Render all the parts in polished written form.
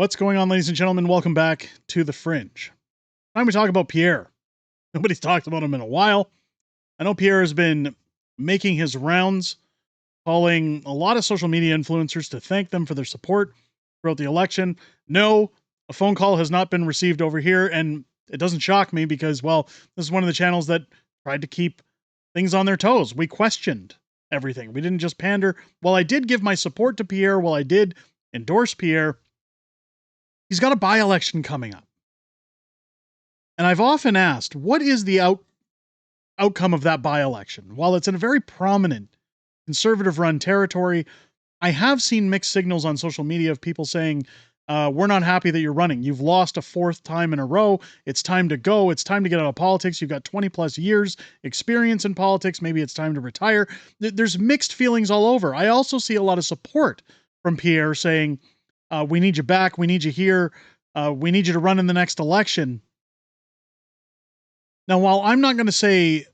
What's going on, ladies and gentlemen? Welcome back to the Fringe. Time we talk about Pierre. Nobody's talked about him in a while. I know Pierre has been making his rounds, calling a lot of social media influencers to thank them for their support throughout the election. No, a phone call has not been received over here, and it doesn't shock me because, well, this is one of the channels that tried to keep things on their toes. We questioned everything. We didn't just pander. While I did give my support to Pierre, while I did endorse Pierre, he's got a by-election coming up. And I've often asked, what is the outcome of that by-election? While it's in a very prominent conservative-run territory, I have seen mixed signals on social media of people saying, we're not happy that you're running. You've lost a fourth time in a row. It's time to go. It's time to get out of politics. You've got 20 plus years experience in politics. Maybe it's time to retire. There's mixed feelings all over. I also see a lot of support from Pierre saying, we need you back. We need you here. We need you to run in the next election. Now, while I'm not going to say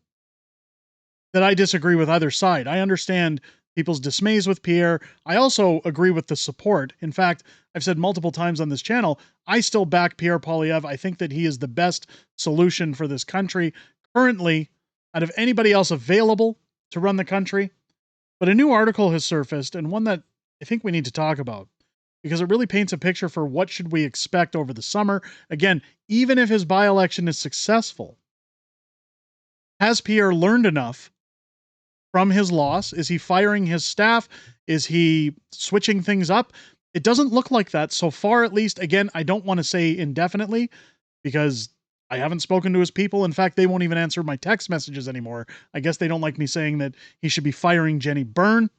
that I disagree with either side, I understand people's dismays with Pierre. I also agree with the support. In fact, I've said multiple times on this channel, I still back Pierre Poilievre. I think that he is the best solution for this country currently out of anybody else available to run the country. But a new article has surfaced, and one that I think we need to talk about, because it really paints a picture for what should we expect over the summer. Again, even if his by-election is successful, has Pierre learned enough from his loss? Is he firing his staff? Is he switching things up? It doesn't look like that so far, at least. Again, I don't want to say indefinitely because I haven't spoken to his people. In fact, they won't even answer my text messages anymore. I guess they don't like me saying that he should be firing Jenny Byrne.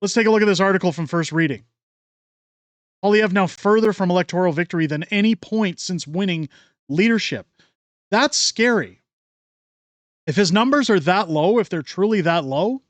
Let's take a look at this article from First Reading. Poilievre now further from electoral victory than any point since winning leadership. That's scary. If his numbers are that low, if they're truly that low,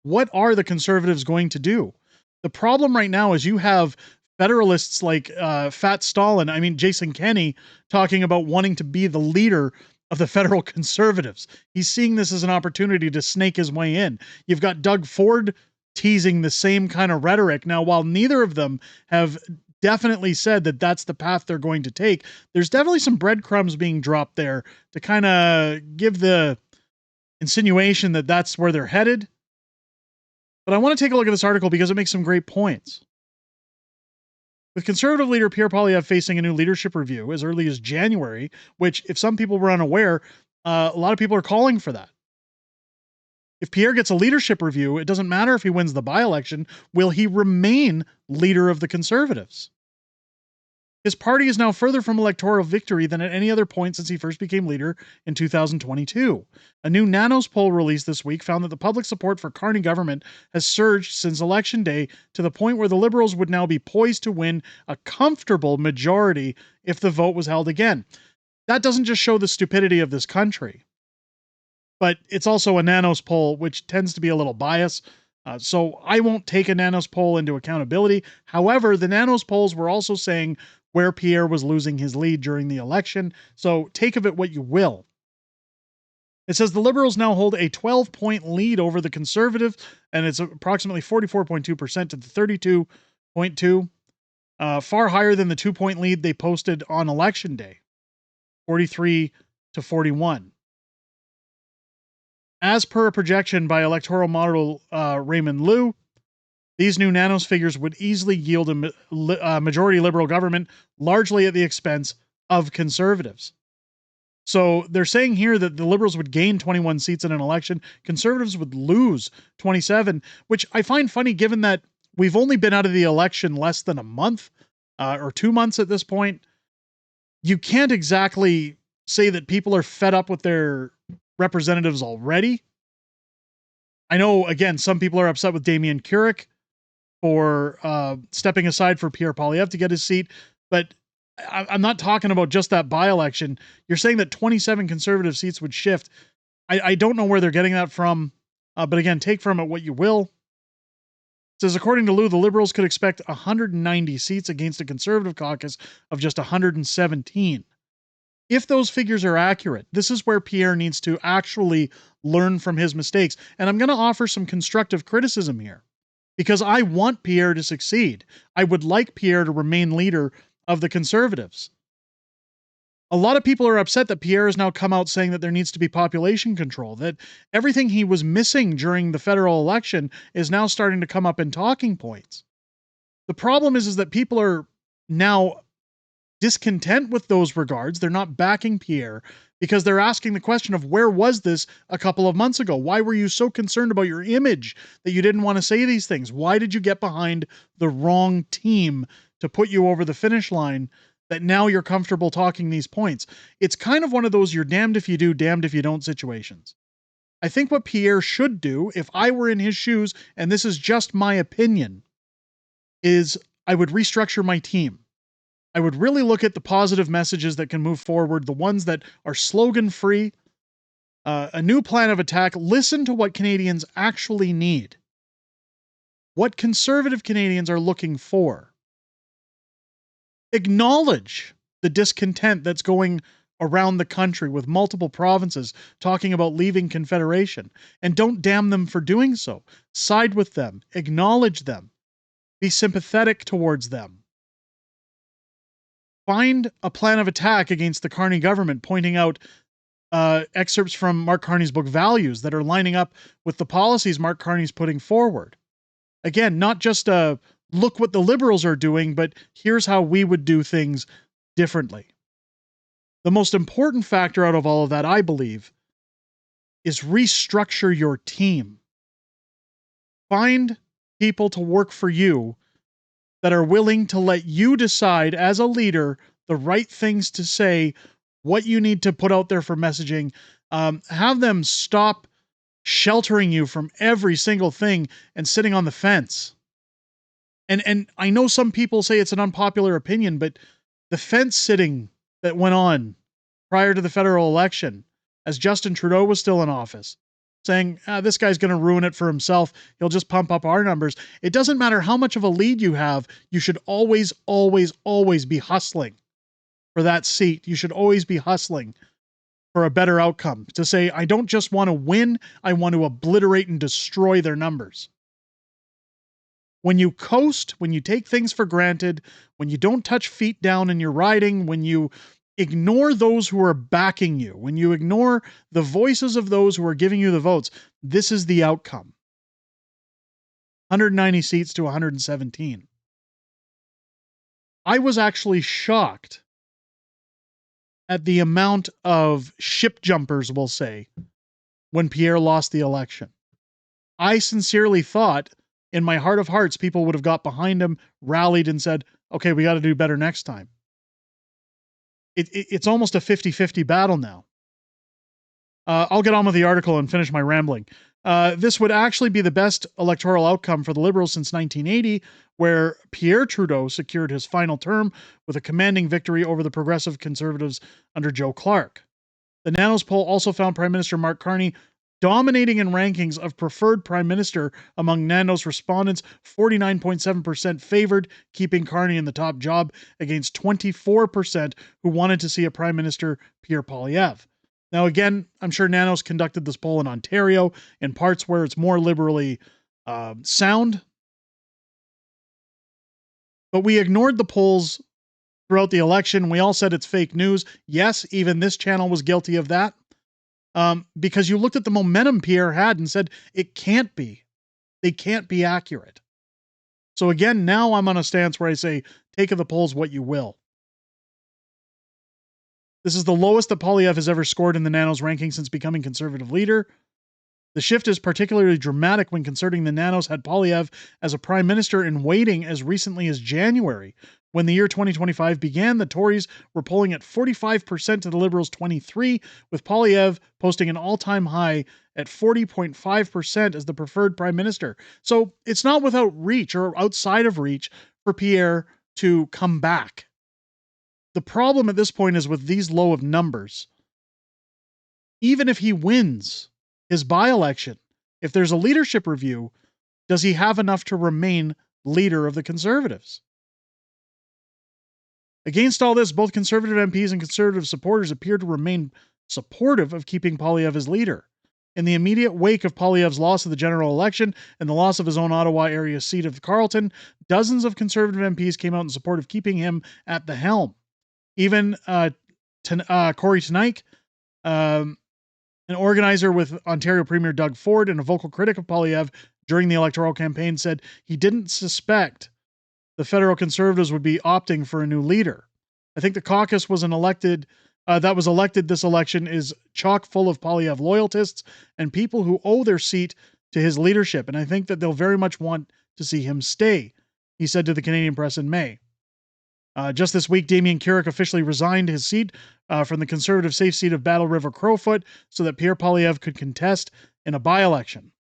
what are the Conservatives going to do? The problem right now is you have federalists like Fat Stalin, Jason Kenney, talking about wanting to be the leader of the federal Conservatives. He's seeing this as an opportunity to snake his way in. You've got Doug Ford teasing the same kind of rhetoric. Now, while neither of them have definitely said that that's the path they're going to take, there's definitely some breadcrumbs being dropped there to kind of give the insinuation that that's where they're headed. But I want to take a look at this article because it makes some great points. With Conservative leader Pierre Poilievre facing a new leadership review as early as January, which, if some people were unaware, a lot of people are calling for that. If Pierre gets a leadership review, it doesn't matter if he wins the by-election. Will he remain leader of the Conservatives? His party is now further from electoral victory than at any other point since he first became leader in 2022. A new Nanos Poll released this week found that the public support for Carney government has surged since Election Day to the point where the Liberals would now be poised to win a comfortable majority if the vote was held again. That doesn't just show the stupidity of this country, but it's also a Nanos Poll, which tends to be a little biased. So I won't take a Nanos Poll into accountability. However, the Nanos Polls were also saying where Pierre was losing his lead during the election. So take of it what you will. It says the Liberals now hold a 12-point lead over the Conservative, and it's approximately 44.2% to the 32.2%, far higher than the 2-point lead they posted on Election Day, 43 to 41. As per a projection by electoral model Raymond Liu, these new Nanos figures would easily yield a majority Liberal government, largely at the expense of Conservatives. So they're saying here that the Liberals would gain 21 seats in an election, Conservatives would lose 27, which I find funny given that we've only been out of the election less than a month or 2 months at this point. You can't exactly say that people are fed up with their representatives already. I know, again, some people are upset with Damien Keurig for stepping aside for Pierre Poilievre to get his seat, but I'm not talking about just that by-election. You're saying that 27 Conservative seats would shift. I don't know where they're getting that from, but again, take from it what you will. It says, according to Liu, the Liberals could expect 190 seats against a Conservative caucus of just 117. If those figures are accurate, this is where Pierre needs to actually learn from his mistakes. And I'm going to offer some constructive criticism here. because I want Pierre to succeed. I would like Pierre to remain leader of the Conservatives. A lot of people are upset that Pierre has now come out saying that there needs to be population control, that everything he was missing during the federal election is now starting to come up in talking points. The problem is that people are now discontent with those regards. They're not backing Pierre because they're asking the question of, where was this a couple of months ago? Why were you so concerned about your image that you didn't want to say these things? Why did you get behind the wrong team to put you over the finish line that now you're comfortable talking these points? It's kind of one of those you're damned if you do, damned if you don't situations. I think what Pierre should do, if I were in his shoes, and this is just my opinion, is I would restructure my team. I would really look at the positive messages that can move forward, the ones that are slogan-free, a new plan of attack. Listen to what Canadians actually need, what conservative Canadians are looking for. Acknowledge the discontent that's going around the country with multiple provinces talking about leaving Confederation, and don't damn them for doing so. Side with them, acknowledge them, be sympathetic towards them. Find a plan of attack against the Carney government, pointing out excerpts from Mark Carney's book Values that are lining up with the policies Mark Carney's putting forward. Again, not just look what the Liberals are doing, but here's how we would do things differently. The most important factor out of all of that, I believe, is restructure your team. Find people to work for you that are willing to let you decide as a leader the right things to say, what you need to put out there for messaging. Have them stop sheltering you from every single thing and sitting on the fence. And I know some people say it's an unpopular opinion, but the fence sitting that went on prior to the federal election, as Justin Trudeau was still in office, saying, this guy's going to ruin it for himself, he'll just pump up our numbers. It doesn't matter how much of a lead you have, you should always, always, always be hustling for that seat. You should always be hustling for a better outcome. To say, I don't just want to win, I want to obliterate and destroy their numbers. When you coast, when you take things for granted, when you don't touch feet down in your riding, when you ignore those who are backing you, when you ignore the voices of those who are giving you the votes, this is the outcome. 190 seats to 117. I was actually shocked at the amount of ship jumpers, we'll say, when Pierre lost the election. I sincerely thought, in my heart of hearts, people would have got behind him, rallied, and said, okay, we got to do better next time. It's almost a 50-50 battle now. I'll get on with the article and finish my rambling. This would actually be the best electoral outcome for the Liberals since 1980, where Pierre Trudeau secured his final term with a commanding victory over the Progressive Conservatives under Joe Clark. The Nanos poll also found Prime Minister Mark Carney dominating in rankings of preferred prime minister among Nanos respondents, 49.7% favored keeping Carney in the top job against 24% who wanted to see a prime minister, Pierre Poilievre. Now, again, I'm sure Nanos conducted this poll in Ontario, in parts where it's more liberally sound. But we ignored the polls throughout the election. We all said it's fake news. Yes, even this channel was guilty of that. Because you looked at the momentum Pierre had and said, it can't be. They can't be accurate. So again, now I'm on a stance where I say, take of the polls what you will. This is the lowest that Poilievre has ever scored in the Nanos ranking since becoming Conservative leader. The shift is particularly dramatic when considering the Nanos had Poilievre as a prime minister in waiting as recently as January. When the year 2025 began, the Tories were polling at 45% to the Liberals' 23%, with Poilievre posting an all-time high at 40.5% as the preferred prime minister. So it's not without reach or outside of reach for Pierre to come back. The problem at this point is with these low of numbers, even if he wins his by-election, if there's a leadership review, does he have enough to remain leader of the Conservatives? Against all this, both Conservative MPs and Conservative supporters appear to remain supportive of keeping Poilievre as leader. In the immediate wake of Poilievre's loss of the general election and the loss of his own Ottawa area seat of Carleton, dozens of Conservative MPs came out in support of keeping him at the helm. Even Corey Tenike, an organizer with Ontario Premier Doug Ford and a vocal critic of Poilievre during the electoral campaign, said he didn't suspect the federal Conservatives would be opting for a new leader. I think the caucus was elected this election is chock full of Poilievre loyalists and people who owe their seat to his leadership, and I think that they'll very much want to see him stay, he said to the Canadian Press in May. Just this week, Damien Carrick officially resigned his seat from the Conservative safe seat of Battle River Crowfoot so that Pierre Poilievre could contest in a by-election.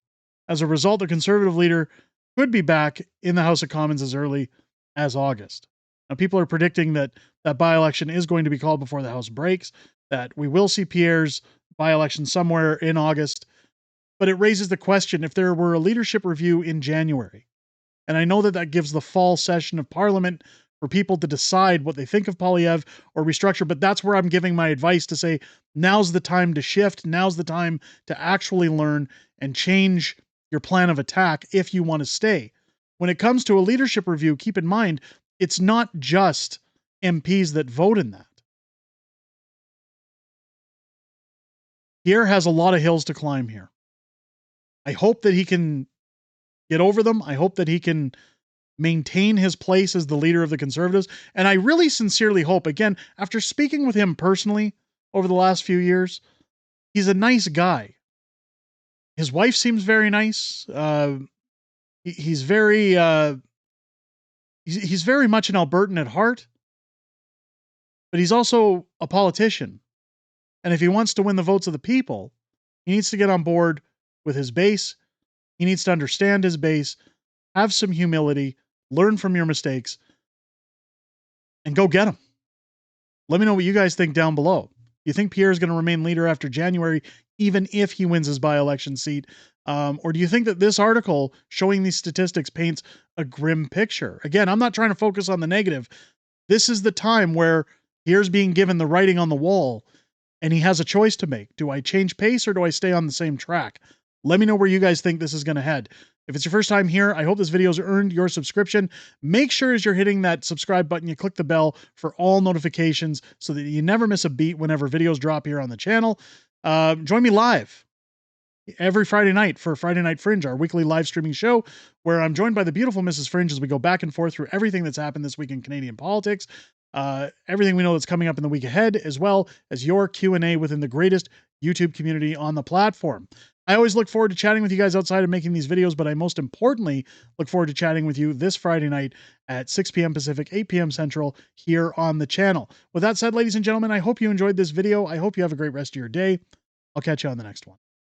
As a result, the Conservative leader could be back in the House of Commons as early as August. Now, people are predicting that by-election is going to be called before the House breaks, that we will see Pierre's by-election somewhere in August. But it raises the question, if there were a leadership review in January, and I know that gives the fall session of Parliament for people to decide what they think of Poilievre or restructure, but that's where I'm giving my advice to say, now's the time to shift, now's the time to actually learn and change your plan of attack if you want to stay. When it comes to a leadership review, keep in mind, it's not just MPs that vote in that. Pierre has a lot of hills to climb here. I hope that he can get over them. I hope that he can maintain his place as the leader of the Conservatives. And I really sincerely hope, again, after speaking with him personally over the last few years, he's a nice guy. His wife seems very nice. He's very much an Albertan at heart, but he's also a politician. And if he wants to win the votes of the people, he needs to get on board with his base. He needs to understand his base, have some humility, learn from your mistakes, and go get them. Let me know what you guys think down below. You think Pierre is going to remain leader after January, even if he wins his by-election seat? Or do you think that this article showing these statistics paints a grim picture? Again, I'm not trying to focus on the negative. This is the time where Pierre's being given the writing on the wall, and he has a choice to make. Do I change pace or do I stay on the same track? Let me know where you guys think this is going to head. If it's your first time here, I hope this video has earned your subscription. Make sure as you're hitting that subscribe button, you click the bell for all notifications so that you never miss a beat whenever videos drop here on the channel. Join me live every Friday night for Friday Night Fringe, our weekly live streaming show, where I'm joined by the beautiful Mrs. Fringe as we go back and forth through everything that's happened this week in Canadian politics, everything we know that's coming up in the week ahead, as well as your Q&A within the greatest YouTube community on the platform. I always look forward to chatting with you guys outside of making these videos, but I most importantly look forward to chatting with you this Friday night at 6 p.m. Pacific, 8 p.m. Central here on the channel. With that said, ladies and gentlemen, I hope you enjoyed this video. I hope you have a great rest of your day. I'll catch you on the next one.